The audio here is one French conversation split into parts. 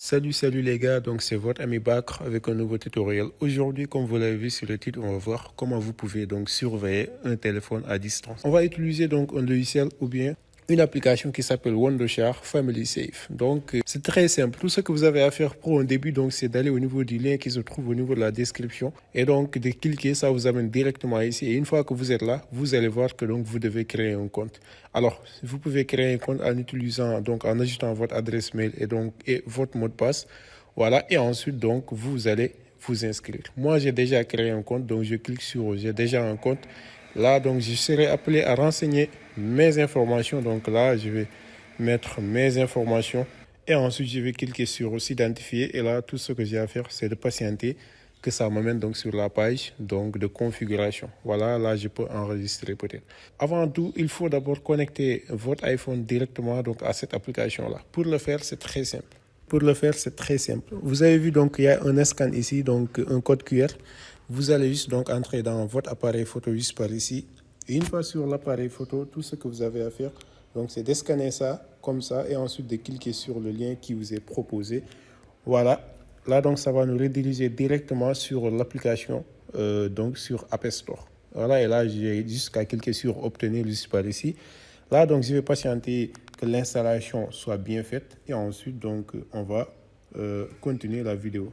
Salut les gars, donc c'est votre ami Bakr avec un nouveau tutoriel. Aujourd'hui, comme vous l'avez vu sur le titre, on va voir comment vous pouvez donc surveiller un téléphone à distance. On va utiliser donc un logiciel ou bien une application qui s'appelle Wondershare Family Safe. Donc c'est très simple. Tout ce que vous avez à faire pour un début, donc c'est d'aller au niveau du lien qui se trouve au niveau de la description et donc de cliquer, ça vous amène directement ici. Et une fois que vous êtes là, vous allez voir que donc vous devez créer un compte. Alors, vous pouvez créer un compte en utilisant donc en ajoutant votre adresse mail et votre mot de passe. Voilà, et ensuite donc vous allez vous inscrire. Moi, j'ai déjà créé un compte, donc je clique sur j'ai déjà un compte. Là, donc, je serai appelé à renseigner mes informations. Donc là, je vais mettre mes informations et ensuite, je vais cliquer sur s'identifier. Et là, tout ce que j'ai à faire, c'est de patienter que ça m'amène donc sur la page donc de configuration. Voilà, là, je peux enregistrer peut-être. Avant tout, il faut d'abord connecter votre iPhone directement donc à cette application-là. Pour le faire, c'est très simple. Vous avez vu donc il y a un scan ici, donc un code QR. Vous allez juste donc entrer dans votre appareil photo juste par ici. Et une fois sur l'appareil photo, tout ce que vous avez à faire, donc c'est de scanner ça comme ça et ensuite de cliquer sur le lien qui vous est proposé. Voilà. Là donc ça va nous rediriger directement sur l'application donc sur App Store. Voilà, et là j'ai jusqu'à cliquer sur obtenir juste par ici. Là donc je vais patienter que l'installation soit bien faite et ensuite donc on va continuer la vidéo.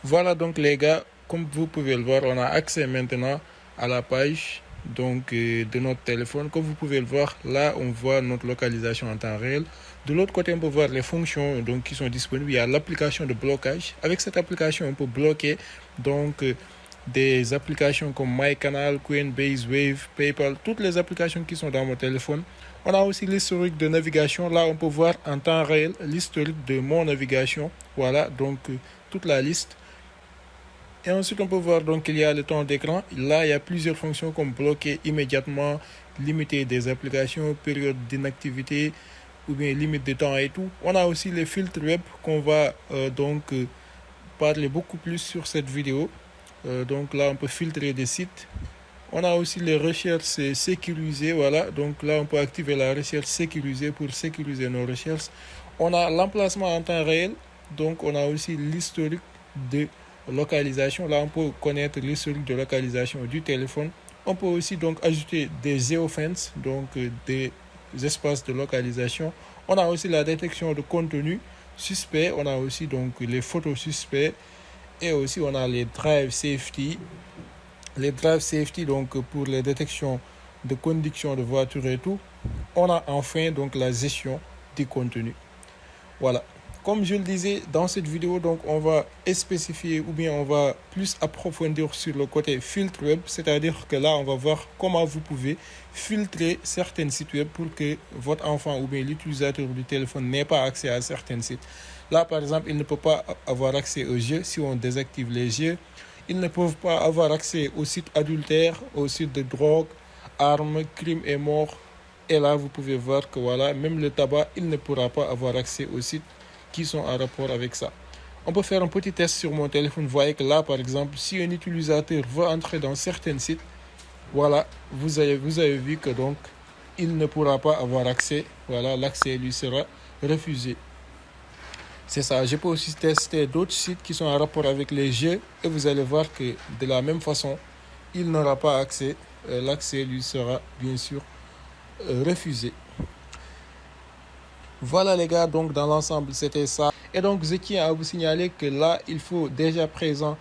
Voilà donc les gars, comme vous pouvez le voir, on a accès maintenant à la page donc de notre téléphone. Comme vous pouvez le voir, là on voit notre localisation en temps réel. De l'autre côté, on peut voir les fonctions donc qui sont disponibles. Il y a l'application de blocage. Avec cette application, on peut bloquer donc des applications comme MyCanal, Coinbase, Wave, PayPal, toutes les applications qui sont dans mon téléphone. On a aussi l'historique de navigation. Là, on peut voir en temps réel l'historique de mon navigation. Voilà, donc toute la liste. Et ensuite, on peut voir donc qu'il y a le temps d'écran. Là, il y a plusieurs fonctions comme bloquer immédiatement, limiter des applications, période d'inactivité ou bien limite de temps et tout. On a aussi les filtres web qu'on va parler beaucoup plus sur cette vidéo. Donc là, on peut filtrer des sites. On a aussi les recherches sécurisées. Voilà, donc là, on peut activer la recherche sécurisée pour sécuriser nos recherches. On a l'emplacement en temps réel. Donc, on a aussi l'historique de localisation. Là, on peut connaître l'historique de localisation du téléphone. On peut aussi donc ajouter des geofences, donc des espaces de localisation. On a aussi la détection de contenu suspect. On a aussi donc les photos suspects. Et aussi, on a les drive safety. Les drive safety, donc pour les détections de conduction de voiture et tout. On a enfin donc la gestion du contenu. Voilà. Comme je le disais dans cette vidéo, donc on va spécifier ou bien on va plus approfondir sur le côté filtre web, c'est-à-dire que là on va voir comment vous pouvez filtrer certains sites web pour que votre enfant ou bien l'utilisateur du téléphone n'ait pas accès à certains sites. Là par exemple, il ne peut pas avoir accès aux jeux si on désactive les jeux. Ils ne peuvent pas avoir accès aux sites adultères, aux sites de drogue, armes, crimes et morts. Et là, vous pouvez voir que voilà, même le tabac, il ne pourra pas avoir accès aux sites qui sont en rapport avec ça. On peut faire un petit test sur mon téléphone. Vous voyez que là, par exemple, si un utilisateur veut entrer dans certains sites, voilà, vous avez vu que donc, il ne pourra pas avoir accès. Voilà, l'accès lui sera refusé. C'est ça. Je peux aussi tester d'autres sites qui sont en rapport avec les jeux et vous allez voir que de la même façon, il n'aura pas accès. L'accès lui sera bien sûr refusé. Voilà les gars, donc dans l'ensemble c'était ça. Et donc je tiens à vous signaler que là il faut déjà présent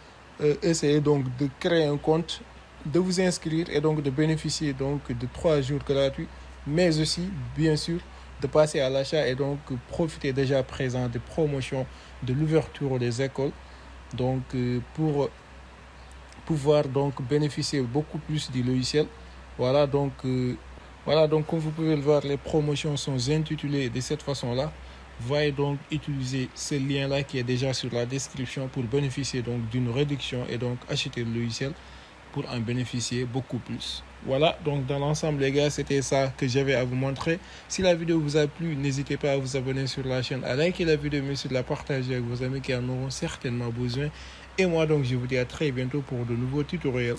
essayer donc de créer un compte, de vous inscrire et donc de bénéficier donc de 3 jours gratuits, mais aussi bien sûr de passer à l'achat et donc profiter déjà présent des promotions de l'ouverture des écoles. Donc pour pouvoir donc bénéficier beaucoup plus du logiciel. Voilà donc comme vous pouvez le voir, les promotions sont intitulées de cette façon-là. Veuillez donc utiliser ce lien-là qui est déjà sur la description pour bénéficier donc d'une réduction et donc acheter le logiciel pour en bénéficier beaucoup plus. Voilà, donc dans l'ensemble les gars, c'était ça que j'avais à vous montrer. Si la vidéo vous a plu, n'hésitez pas à vous abonner sur la chaîne, à liker la vidéo, mais surtout la partager avec vos amis qui en auront certainement besoin. Et moi donc je vous dis à très bientôt pour de nouveaux tutoriels.